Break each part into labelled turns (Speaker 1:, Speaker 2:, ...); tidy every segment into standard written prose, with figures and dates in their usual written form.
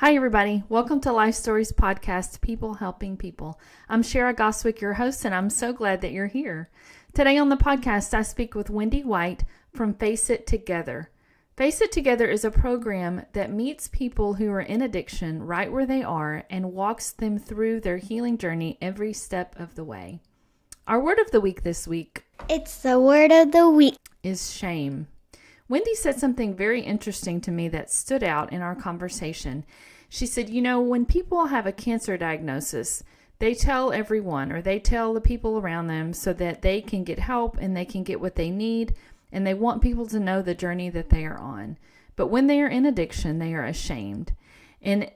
Speaker 1: Hi, everybody. Welcome to Life Stories Podcast, People Helping People. I'm Shara Goswick, your host, and I'm so glad that you're here. Today on the podcast, I speak with Wendy White from Face It Together. Face It Together is a program that meets people who are in addiction right where they are and walks them through their healing journey every step of the way. Our word of the week this week
Speaker 2: It's the word of the week.
Speaker 1: is shame. Wendy said something very interesting to me that stood out in our conversation. She said, when people have a cancer diagnosis, they tell everyone or they tell the people around them so that they can get help and they can get what they need, and they want people to know the journey that they are on. But when they are in addiction, they are ashamed. And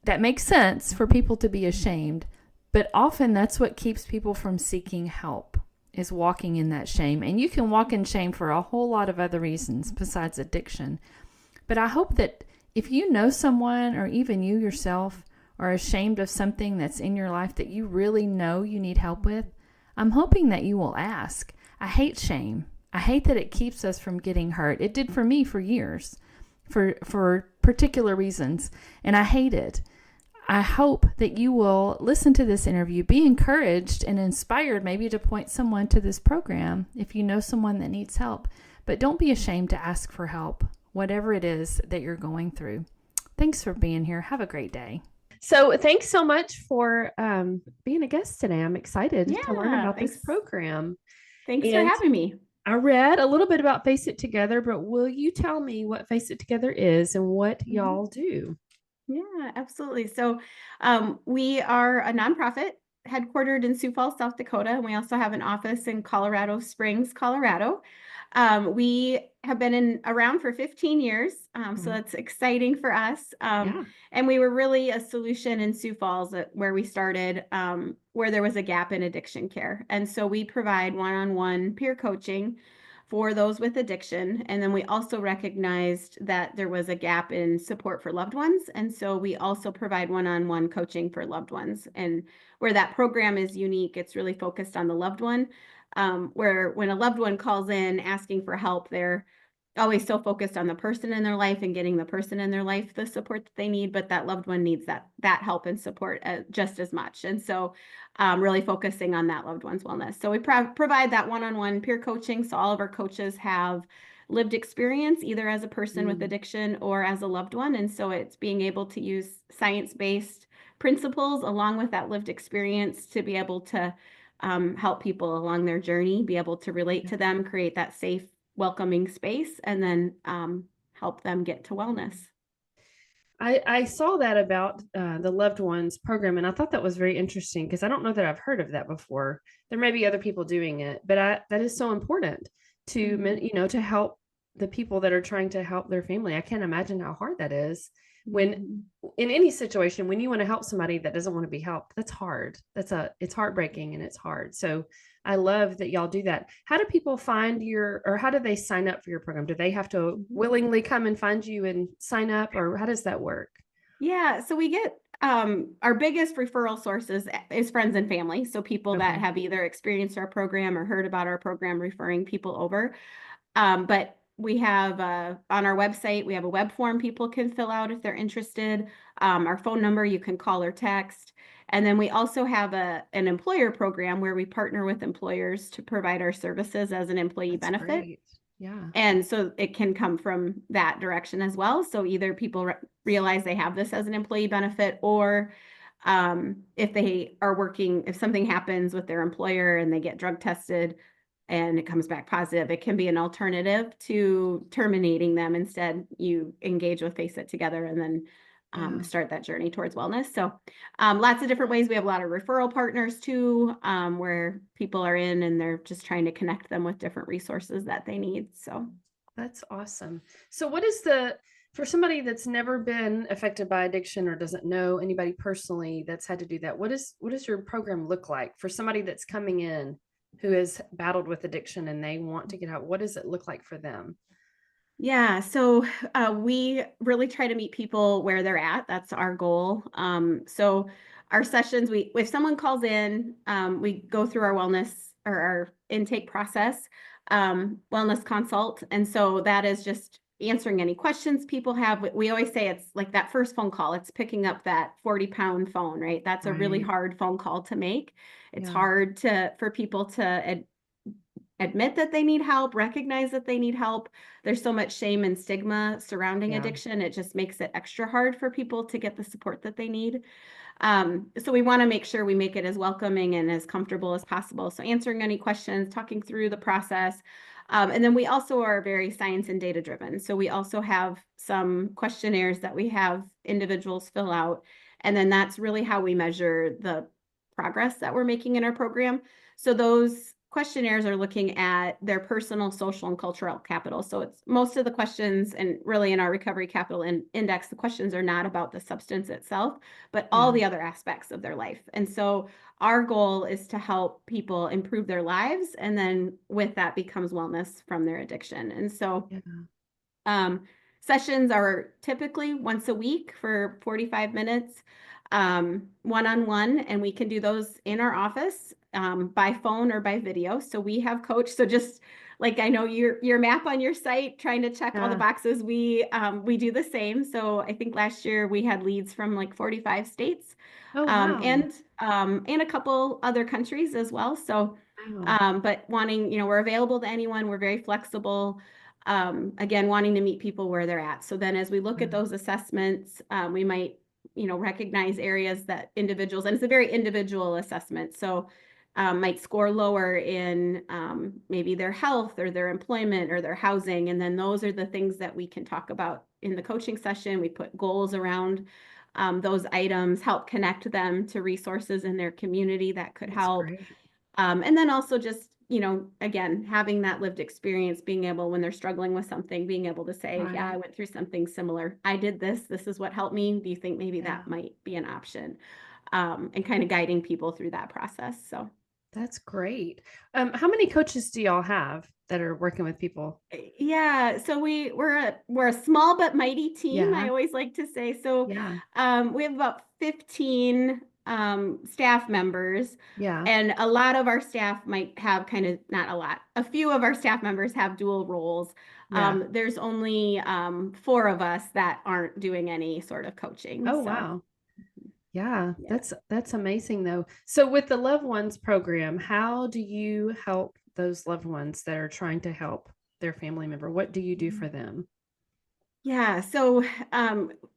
Speaker 1: that makes sense for people to be ashamed, but often that's what keeps people from seeking help, is walking in that shame. And you can walk in shame for a whole lot of other reasons besides addiction. But I hope that if you know someone or even you yourself are ashamed of something that's in your life that you really know you need help with, I'm hoping that you will ask. I hate shame. I hate that it keeps us from getting hurt. It did for me for years, for particular reasons, and I hate it. I hope that you will listen to this interview, be encouraged and inspired maybe to point someone to this program if you know someone that needs help. But don't be ashamed to ask for help, whatever it is that you're going through. Thanks for being here. Have a great day. So thanks so much for being a guest today. I'm excited to learn about this program.
Speaker 3: Thanks for having me.
Speaker 1: I read a little bit about Face It Together, but will you tell me what Face It Together is and what y'all do?
Speaker 3: Yeah, absolutely. So we are a nonprofit headquartered in Sioux Falls, South Dakota, and we also have an office in Colorado Springs, Colorado. We have been around for 15 years, so that's exciting for us. And we were really a solution in Sioux Falls where we started, where there was a gap in addiction care. And so we provide one-on-one peer coaching for those with addiction. And then we also recognized that there was a gap in support for loved ones. And so we also provide one-on-one coaching for loved ones. And where that program is unique, it's really focused on the loved one, where when a loved one calls in asking for help, they're always so focused on the person in their life and getting the person in their life the support that they need, but that loved one needs that help and support just as much. And so really focusing on that loved one's wellness. So we provide that one-on-one peer coaching. So all of our coaches have lived experience either as a person with addiction or as a loved one. And so it's being able to use science-based principles along with that lived experience to be able to help people along their journey, be able to relate to them, create that safe, welcoming space, and then help them get to wellness.
Speaker 1: I saw that about the loved ones program, and I thought that was very interesting because I don't know that I've heard of that before. There may be other people doing it, but that is so important to, to help the people that are trying to help their family. I can't imagine how hard that is when in any situation, when you want to help somebody that doesn't want to be helped. That's hard. It's heartbreaking and it's hard. So I love that y'all do that. How do people find or how do they sign up for your program? Do they have to willingly come and find you and sign up, or how does that work?
Speaker 3: Yeah, so we get our biggest referral sources is friends and family. So people that have either experienced our program or heard about our program referring people over. But we have on our website, we have a web form people can fill out if they're interested. Our phone number, you can call or text. And then we also have an employer program where we partner with employers to provide our services as an employee benefit.
Speaker 1: Great. Yeah.
Speaker 3: And so it can come from that direction as well. So either people realize they have this as an employee benefit, or if they are working, if something happens with their employer and they get drug tested and it comes back positive, it can be an alternative to terminating them. Instead, you engage with Face It Together and then start that journey towards wellness. So lots of different ways. We have a lot of referral partners too, where people are in and they're just trying to connect them with different resources that they need. So
Speaker 1: that's awesome. So what is for somebody that's never been affected by addiction or doesn't know anybody personally that's had to do that, what does your program look like for somebody that's coming in who has battled with addiction and they want to get out? What does it look like for them?
Speaker 3: Yeah, so we really try to meet people where they're at. That's our goal. So our sessions, if someone calls in, we go through our wellness or our intake process, wellness consult. And so that is just answering any questions people have. We always say it's like that first phone call, it's picking up that 40-pound phone, right? That's a really
Speaker 1: Right.
Speaker 3: hard phone call to make. It's
Speaker 1: Yeah.
Speaker 3: hard for people to admit that they need help, recognize that they need help. There's so much shame and stigma surrounding
Speaker 1: Yeah.
Speaker 3: addiction. It just makes it extra hard for people to get the support that they need. So we want to make sure we make it as welcoming and as comfortable as possible. So answering any questions, talking through the process. And then we also are very science and data driven. So we also have some questionnaires that we have individuals fill out. And then that's really how we measure the progress that we're making in our program. So those questionnaires are looking at their personal, social, and cultural capital. So it's most of the questions, and really in our recovery capital index, the questions are not about the substance itself, but all
Speaker 1: Yeah.
Speaker 3: the other aspects of their life. And so our goal is to help people improve their lives. And then with that becomes wellness from their addiction. And so
Speaker 1: Yeah.
Speaker 3: um, sessions are typically once a week for 45 minutes, one-on-one, and we can do those in our office by phone or by video. So we have coach. So just like I know your map on your site, trying to check all the
Speaker 1: Yeah.
Speaker 3: boxes, we do the same. So I think last year we had leads from like 45 states,
Speaker 1: Oh,
Speaker 3: um,
Speaker 1: wow.
Speaker 3: and and a couple other countries as well. So,
Speaker 1: Wow.
Speaker 3: but wanting, we're available to anyone. We're very flexible. Again, wanting to meet people where they're at. So then as we look at
Speaker 1: Yeah.
Speaker 3: those assessments, we might, recognize areas that individuals, and it's a very individual assessment. So might score lower in maybe their health or their employment or their housing. And then those are the things that we can talk about in the coaching session. We put goals around those items, help connect them to resources in their community that could
Speaker 1: That's
Speaker 3: help.
Speaker 1: great.
Speaker 3: And then also just, again, having that lived experience, being able, when they're struggling with something, being able to say, yeah, I
Speaker 1: Right.
Speaker 3: went through something similar. I did this. This is what helped me. Do you think maybe
Speaker 1: Yeah.
Speaker 3: that might be an option? And kind of guiding people through that process. So,
Speaker 1: That's great. How many coaches do y'all have that are working with people?
Speaker 3: yeah, so we're a small but mighty team, I
Speaker 1: Yeah.
Speaker 3: always like to say. So
Speaker 1: Yeah.
Speaker 3: we have about 15 staff members,
Speaker 1: Yeah.
Speaker 3: and a lot of our staff might have kind of, not a lot, a few of our staff members have dual roles.
Speaker 1: Yeah.
Speaker 3: There's only 4 of us that aren't doing any sort of coaching.
Speaker 1: Oh,
Speaker 3: So
Speaker 1: wow. Yeah,
Speaker 3: yeah.
Speaker 1: that's amazing though. So with the loved ones program, how do you help those loved ones that are trying to help their family member? What do you do for them?
Speaker 3: Yeah, so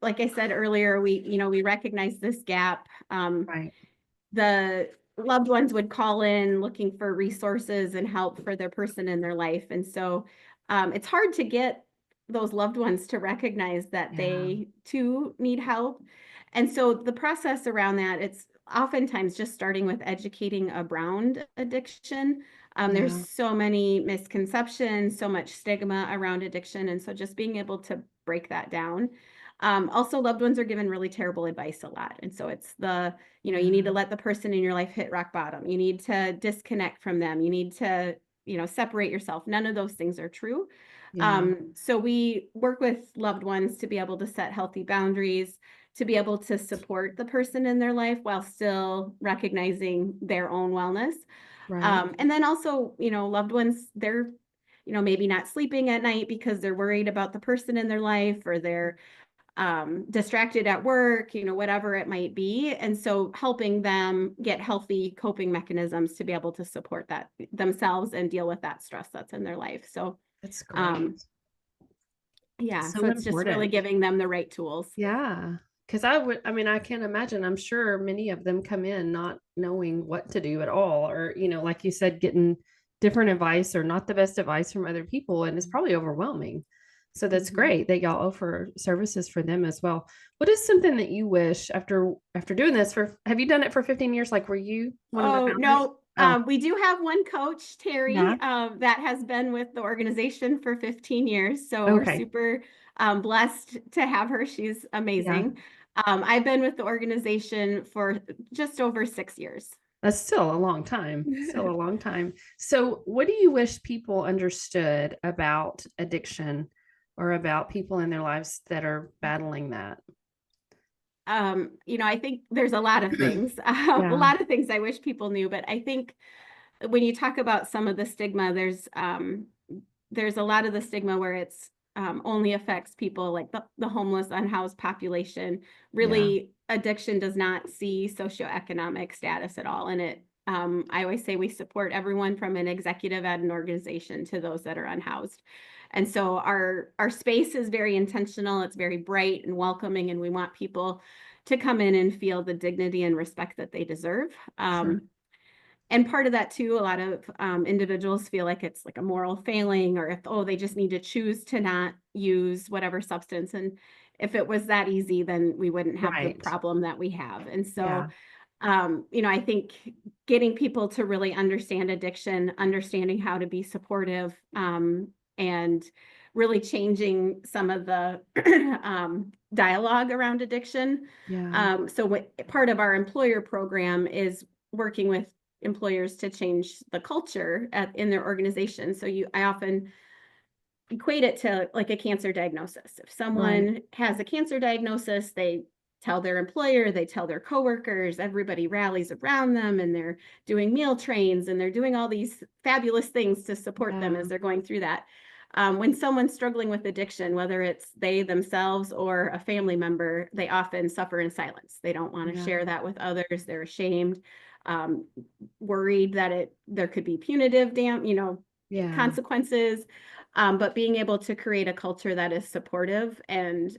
Speaker 3: like I said earlier, we recognize this gap.
Speaker 1: Right.
Speaker 3: The loved ones would call in looking for resources and help for their person in their life. And so it's hard to get those loved ones to recognize that
Speaker 1: Yeah.
Speaker 3: they too need help. And so the process around that, it's oftentimes just starting with educating around addiction. There's
Speaker 1: Yeah.
Speaker 3: so many misconceptions, so much stigma around addiction. And so just being able to break that down. Also, loved ones are given really terrible advice a lot. And so it's you need to
Speaker 1: Yeah.
Speaker 3: let the person in your life hit rock bottom. You need to disconnect from them. You need to, separate yourself. None of those things are true.
Speaker 1: Yeah.
Speaker 3: So we work with loved ones to be able to set healthy boundaries, to be able to support the person in their life while still recognizing their own wellness.
Speaker 1: Right.
Speaker 3: And then also, loved ones, they're, maybe not sleeping at night because they're worried about the person in their life, or they're distracted at work, whatever it might be. And so helping them get healthy coping mechanisms to be able to support that themselves and deal with that stress that's in their life. So,
Speaker 1: That's great.
Speaker 3: um, yeah, so
Speaker 1: So
Speaker 3: it's just really
Speaker 1: important.
Speaker 3: giving them the right tools.
Speaker 1: Yeah. Because I mean, I can't imagine. I'm sure many of them come in not knowing what to do at all, or, like you said, getting different advice or not the best advice from other people. And it's probably overwhelming. So that's
Speaker 3: Mhm.
Speaker 1: great that y'all offer services for them as well. What is something that you wish after doing this have you done it for 15 years? Like, were you one of the
Speaker 3: Oh,
Speaker 1: founders?
Speaker 3: no.
Speaker 1: Oh,
Speaker 3: We do have one coach,
Speaker 1: yeah.
Speaker 3: Terry, that has been with the organization for 15 years. So we're
Speaker 1: Okay.
Speaker 3: super blessed to have her. She's
Speaker 1: Yeah.
Speaker 3: amazing. I've been with the organization for just over 6 years.
Speaker 1: That's still a long time. Still a long time. So, what do you wish people understood about addiction or about people in their lives that are battling that?
Speaker 3: I think there's a lot of things, a
Speaker 1: Yeah.
Speaker 3: lot of things I wish people knew, but I think when you talk about some of the stigma, there's a lot of the stigma where it's only affects people like the homeless, unhoused population.
Speaker 1: Yeah.
Speaker 3: Really, addiction does not see socioeconomic status at all. And I always say we support everyone from an executive at an organization to those that are unhoused. And so our space is very intentional. It's very bright and welcoming, and we want people to come in and feel the dignity and respect that they deserve.
Speaker 1: Sure.
Speaker 3: And part of that too, a lot of individuals feel like it's like a moral failing, or if, oh, they just need to choose to not use whatever substance. And if it was that easy, then we wouldn't have the
Speaker 1: Right.
Speaker 3: problem that we have. And
Speaker 1: Yeah.
Speaker 3: so, I think getting people to really understand addiction, understanding how to be supportive, and really changing some of the dialogue around addiction.
Speaker 1: Yeah.
Speaker 3: So what part of our employer program is working with employers to change the culture in their organization. So I often equate it to like a cancer diagnosis. If
Speaker 1: Right.
Speaker 3: someone has a cancer diagnosis, they tell their employer, they tell their coworkers, everybody rallies around them, and they're doing meal trains and they're doing all these fabulous things to support them
Speaker 1: Yeah.
Speaker 3: as they're going through that. When someone's struggling with addiction, whether it's they themselves or a family member, they often suffer in silence. They don't want to
Speaker 1: Yeah.
Speaker 3: share that with others. They're ashamed, um, worried that there could be punitive
Speaker 1: Yeah.
Speaker 3: consequences. But being able to create a culture that is supportive and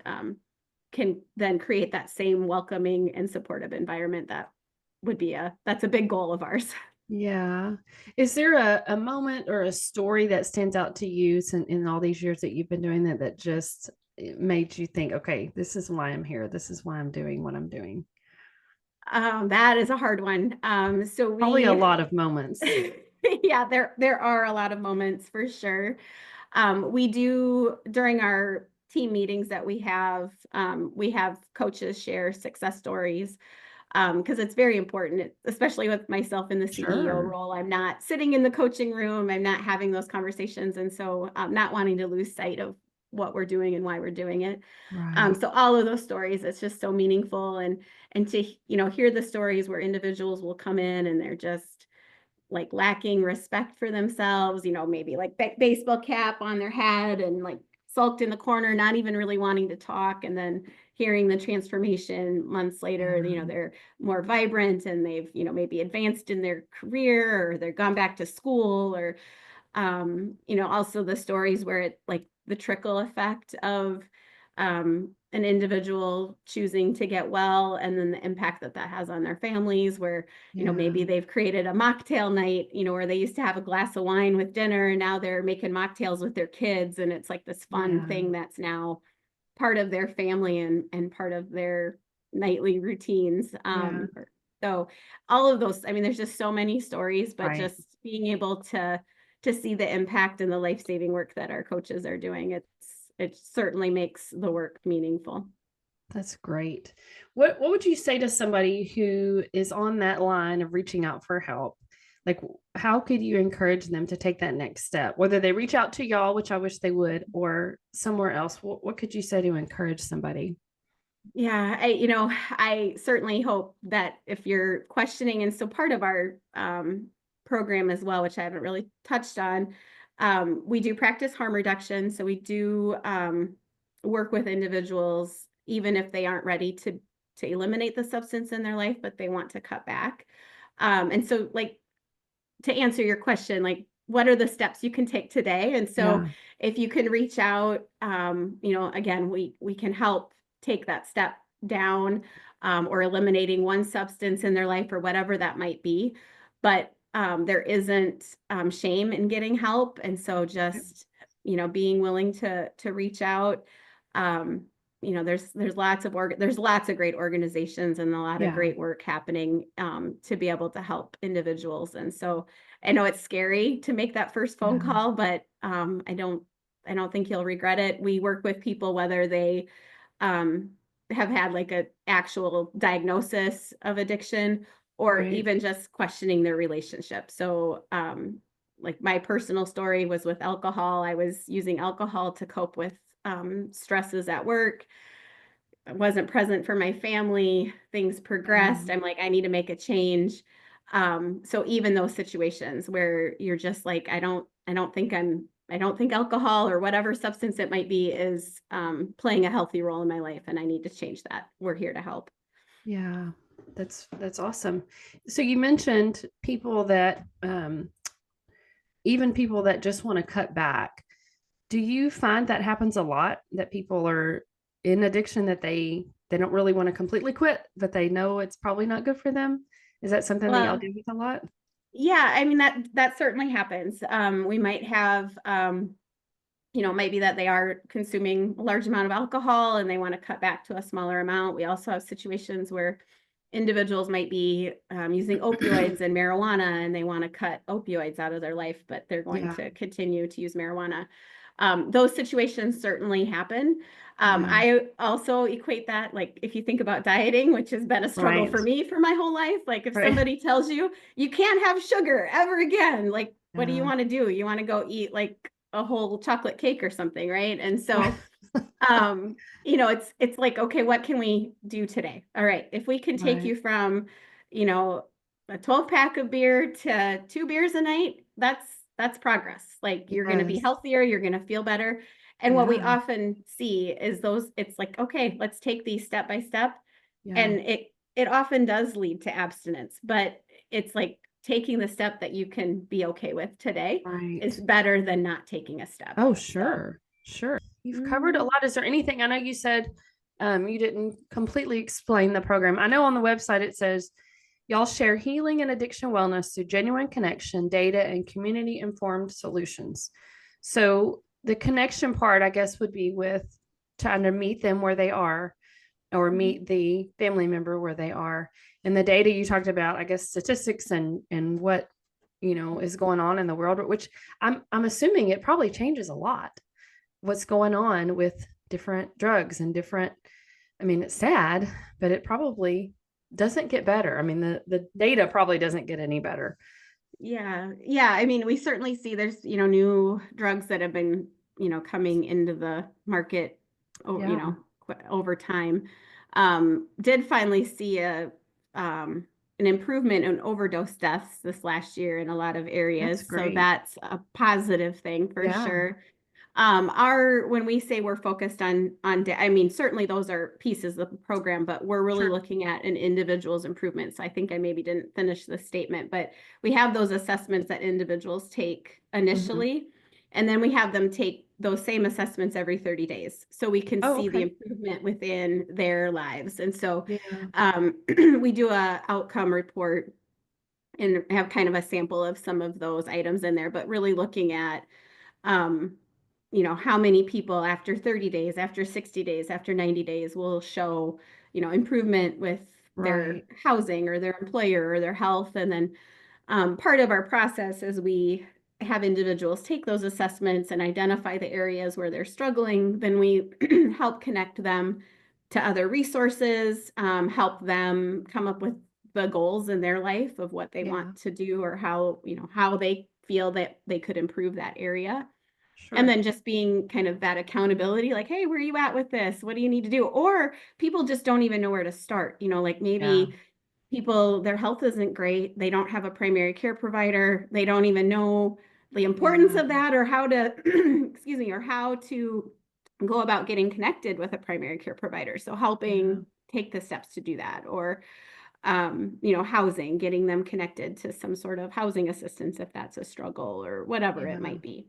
Speaker 3: can then create that same welcoming and supportive environment, that's a big goal of ours.
Speaker 1: Yeah. Is there a moment or a story that stands out to you in all these years that you've been doing that just made you think, okay, this is why I'm here. This is why I'm doing what I'm doing?
Speaker 3: That is a hard one. So
Speaker 1: Probably a
Speaker 3: we,
Speaker 1: lot of moments.
Speaker 3: yeah, there are a lot of moments for sure. We do during our team meetings that we have coaches share success stories, because it's very important, especially with myself in the CEO
Speaker 1: Sure.
Speaker 3: role. I'm not sitting in the coaching room, I'm not having those conversations. And so not wanting to lose sight of what we're doing and why we're doing it.
Speaker 1: Right.
Speaker 3: So all of those stories, it's just so meaningful. And to, hear the stories where individuals will come in and they're just like lacking respect for themselves, maybe like baseball cap on their head and like sulked in the corner, not even really wanting to talk. And then hearing the transformation months later,
Speaker 1: Yeah.
Speaker 3: they're more vibrant and they've, maybe advanced in their career, or they're gone back to school, or also the stories where it like the trickle effect of an individual choosing to get well, and then the impact that that has on their families, where,
Speaker 1: Yeah.
Speaker 3: maybe they've created a mocktail night, where they used to have a glass of wine with dinner and now they're making mocktails with their kids. And it's like this fun
Speaker 1: Yeah.
Speaker 3: thing that's now part of their family and part of their nightly routines.
Speaker 1: Yeah.
Speaker 3: So all of those, I mean, there's just so many stories, but
Speaker 1: Right.
Speaker 3: just being able to see the impact and the life-saving work that our coaches are doing, it certainly makes the work meaningful.
Speaker 1: That's great. What would you say to somebody who is on that line of reaching out for help? Like, how could you encourage them to take that next step? Whether they reach out to y'all, which I wish they would, or somewhere else, what could you say to encourage somebody?
Speaker 3: Yeah, I certainly hope that if you're questioning, and so part of our program as well, which I haven't really touched on, we do practice harm reduction. So we do work with individuals, even if they aren't ready to eliminate the substance in their life, but they want to cut back. And so, like, to answer your question, like, what are the steps you can take today? And so
Speaker 1: Yeah.
Speaker 3: if you can reach out, again, we can help take that step down, or eliminating one substance in their life or whatever that might be. But there isn't shame in getting help. And so just, being willing to reach out. Um, there's lots of great organizations and a lot of
Speaker 1: Yeah.
Speaker 3: great work happening, to be able to help individuals. And so I know it's scary to make that first phone
Speaker 1: Yeah.
Speaker 3: call, but I don't think you'll regret it. We work with people whether they um, have had like a actual diagnosis of addiction, or
Speaker 1: Right.
Speaker 3: even just questioning their relationship. So like my personal story was with alcohol. I was using alcohol to cope with stresses at work. I wasn't present for my family. Things progressed.
Speaker 1: Yeah.
Speaker 3: I'm like, I need to make a change. So even those situations where you're just like, I don't think I'm I don't think alcohol or whatever substance it might be is playing a healthy role in my life, and I need to change that. We're here to help.
Speaker 4: Yeah, that's awesome. So you mentioned people that even people that just want to cut back. Do you find that happens a lot that people are in addiction that they don't really want to completely quit, but they know it's probably not good for them? Is that something that y'all
Speaker 3: Well,
Speaker 4: do with a lot?
Speaker 3: yeah, I mean that certainly happens. We might have maybe that they are consuming a large amount of alcohol and they want to cut back to a smaller amount. We also have situations where individuals might be using opioids and marijuana and they want to cut opioids out of their life, but they're going
Speaker 4: Yeah,
Speaker 3: to continue to use marijuana. Those situations certainly happen.
Speaker 4: yeah,
Speaker 3: I also equate that, like, if you think about dieting, which has been a struggle
Speaker 4: right,
Speaker 3: for me for my whole life, like if
Speaker 4: right.
Speaker 3: somebody tells you you can't have sugar ever again, like, what do you
Speaker 4: Yeah,
Speaker 3: want to do? You want to go eat like a whole chocolate cake or something, right? And
Speaker 4: right,
Speaker 3: so it's like, okay, what can we do today? All right, if we can take
Speaker 4: right.
Speaker 3: you from, you know, a 12 pack of beer to 2 beers a night, that's progress. Like, you're going to be
Speaker 4: Yes,
Speaker 3: healthier, you're going to feel better. And what we
Speaker 4: yeah,
Speaker 3: often see is those, it's like, okay, let's take these step by step.
Speaker 4: yeah,
Speaker 3: And it often does lead to abstinence, but it's like taking the step that you can be okay with today is
Speaker 4: right.
Speaker 3: better than not taking a step.
Speaker 4: Oh,
Speaker 3: So,
Speaker 4: sure, sure. You've covered a
Speaker 3: mhm.
Speaker 4: lot. Is there anything? I know you said you didn't completely explain the program. I know on the website it says y'all share healing and addiction wellness through genuine connection, data, and community informed solutions. So the connection part, I guess, would be with trying to meet them where they are or
Speaker 3: Mhm.
Speaker 4: meet the family member where they are. And the data you talked about, I guess, statistics and what is going on in the world, which I'm assuming it probably changes a lot. What's going on with different drugs and different. I mean, it's sad, but it probably doesn't get better. I mean, the data probably doesn't get any better.
Speaker 3: Yeah. Yeah. I mean, we certainly see there's, new drugs that have been, coming into the market,
Speaker 4: Yeah,
Speaker 3: over time. Did finally see an improvement in overdose deaths this last year in a lot of
Speaker 4: that's
Speaker 3: areas. So
Speaker 4: great.
Speaker 3: that's a positive thing for
Speaker 4: Yeah,
Speaker 3: sure. When we say we're focused I mean, certainly those are pieces of the program, but we're really
Speaker 4: sure.
Speaker 3: looking at an individual's improvement. So I think I maybe didn't finish the statement, but we have those assessments that individuals take
Speaker 4: Hmm.
Speaker 3: initially, and then we have them take those same assessments every 30 days. So we can
Speaker 4: Oh,
Speaker 3: see the
Speaker 4: okay.
Speaker 3: improvement within their lives. And so
Speaker 4: Yeah,
Speaker 3: we do a outcome report and have kind of a sample of some of those items in there, but really looking at um, how many people after 30 days, after 60 days, after 90 days will show, improvement with their
Speaker 4: right.
Speaker 3: housing or their employer or their health. And then part of our process is we have individuals take those assessments and identify the areas where they're struggling. Then we help connect them to other resources, help them come up with the goals in their life of what they
Speaker 4: Yeah,
Speaker 3: want to do or how they feel that they could improve that area. And
Speaker 4: sure.
Speaker 3: then just being kind of that accountability, like, hey, where are you at with this? What do you need to do? Or people just don't even know where to start. Like,
Speaker 4: Yeah,
Speaker 3: maybe people, their health isn't great. They don't have a primary care provider. They don't even know the importance
Speaker 4: yeah,
Speaker 3: of that or how to, excuse me, or how to go about getting connected with a primary care provider. So
Speaker 4: yeah,
Speaker 3: helping take the steps to do that, or housing, getting them connected to some sort of housing assistance if that's a struggle or whatever it
Speaker 4: yeah.
Speaker 3: might be.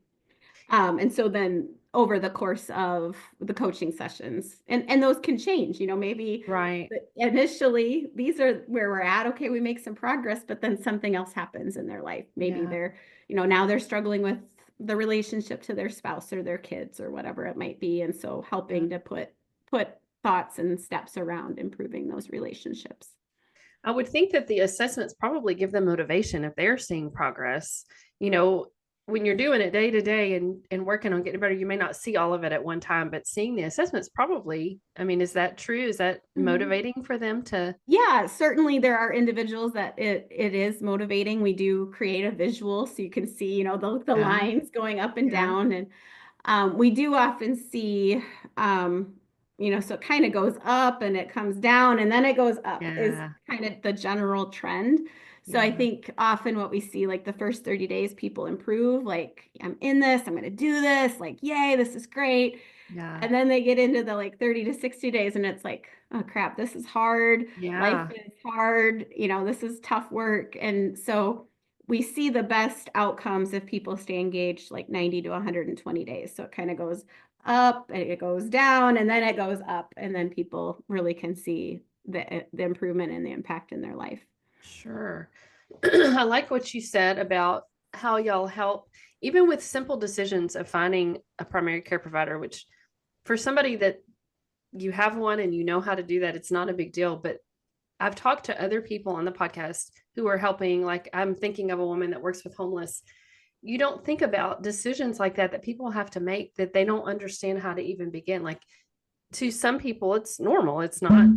Speaker 3: And so then over the course of the coaching sessions, and those can change, maybe
Speaker 4: Right.
Speaker 3: initially these are where we're at. Okay, we make some progress, but then something else happens in their life. Maybe
Speaker 4: Yeah,
Speaker 3: they're, now they're struggling with the relationship to their spouse or their kids or whatever it might be. And so
Speaker 4: yeah.
Speaker 3: helping to put thoughts and steps around improving those relationships.
Speaker 4: I would think that the assessments probably give them motivation if they're seeing progress. You know, when you're doing it day to day and working on getting better, you may not see all of it at one time, but seeing the assessments probably, I mean, is that true? Is that
Speaker 3: Mhm.
Speaker 4: motivating for them to?
Speaker 3: Yeah, certainly there are individuals that it is motivating. We do create a visual so you can see, the
Speaker 4: Yeah,
Speaker 3: lines going up and
Speaker 4: yeah,
Speaker 3: down. And we do often see, so it kind of goes up and it comes down and then it goes up is
Speaker 4: yeah,
Speaker 3: kind of the general trend. So I
Speaker 4: Yeah.
Speaker 3: think often what we see, like the first 30 days, people improve, like, I'm in this, I'm going to do this, like, yay, this is great.
Speaker 4: Yeah.
Speaker 3: And then they get into the like 30 to 60 days and it's like, oh crap, this is hard. Life
Speaker 4: Yeah.
Speaker 3: is hard. This is tough work. And so we see the best outcomes if people stay engaged like 90 to 120 days. So it kind of goes up and it goes down and then it goes up. And then people really can see the improvement and the impact in their life.
Speaker 4: Sure. I like what you said about how y'all help, even with simple decisions of finding a primary care provider, which for somebody that you have one and you know how to do that, it's not a big deal. But I've talked to other people on the podcast who are helping. Like, I'm thinking of a woman that works with homeless. You don't think about decisions like that people have to make that they don't understand how to even begin. Like, to some people, it's normal. It's not,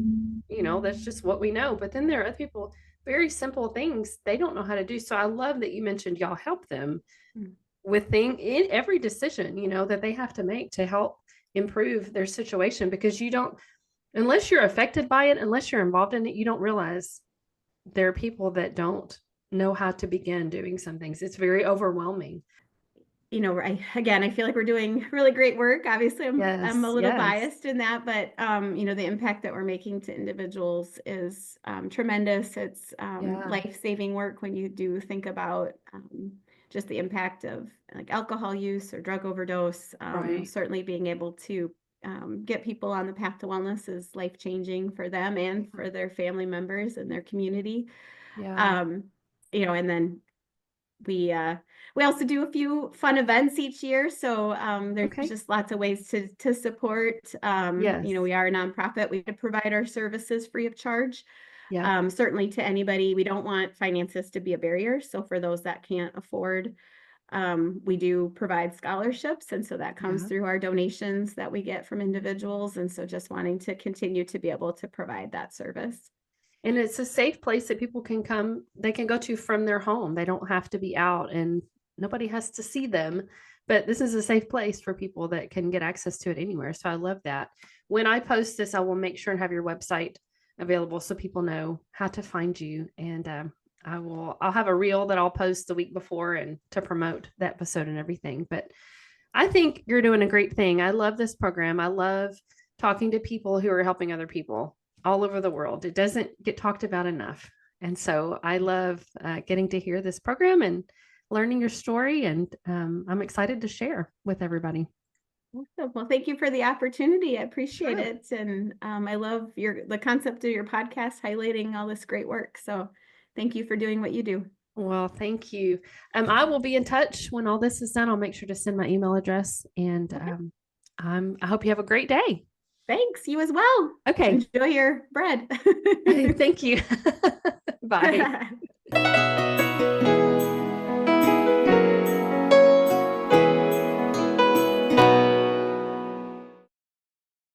Speaker 4: that's just what we know. But then there are other people, very simple things they don't know how to do. So I love that you mentioned y'all help them with in every decision, that they have to make to help improve their situation, because you don't, unless you're affected by it, unless you're involved in it, you don't realize there are people that don't know how to begin doing some things. It's very overwhelming.
Speaker 3: I feel like we're doing really great work. Obviously, I'm a little
Speaker 4: Yes.
Speaker 3: biased in that, but the impact that we're making to individuals is tremendous. It's
Speaker 4: Yeah.
Speaker 3: life-saving work when you do think about just the impact of like alcohol use or drug overdose.
Speaker 4: Right.
Speaker 3: Certainly being able to get people on the path to wellness is life-changing for them and for their family members and their community.
Speaker 4: Yeah.
Speaker 3: And then we also do a few fun events each year. So there's
Speaker 4: Okay.
Speaker 3: just lots of ways to support.
Speaker 4: Yes.
Speaker 3: We are a nonprofit. We provide our services free of charge.
Speaker 4: Yeah.
Speaker 3: Certainly to anybody. We don't want finances to be a barrier. So for those that can't afford, we do provide scholarships. And so that comes
Speaker 4: Yeah.
Speaker 3: through our donations that we get from individuals. And so just wanting to continue to be able to provide that service.
Speaker 4: And it's a safe place that people can come, they can go to from their home. They don't have to be out and nobody has to see them. But this is a safe place for people that can get access to it anywhere. So I love that. When I post this, I will make sure and have your website available so people know how to find you. And I'll have a reel that I'll post the week before and to promote that episode and everything. But I think you're doing a great thing. I love this program. I love talking to people who are helping other people all over the world. It doesn't get talked about enough. And so I love getting to hear this program and learning your story. And I'm excited to share with everybody.
Speaker 3: Awesome. Well, thank you for the opportunity. I appreciate
Speaker 4: Sure.
Speaker 3: it. And I love the concept of your podcast highlighting all this great work. So thank you for doing what you do.
Speaker 4: Well, thank you. I will be in touch when all this is done. I'll make sure to send my email address. And I hope you have a great day.
Speaker 3: Thanks. You as well.
Speaker 4: Okay.
Speaker 3: Enjoy your bread.
Speaker 4: Thank you. Bye.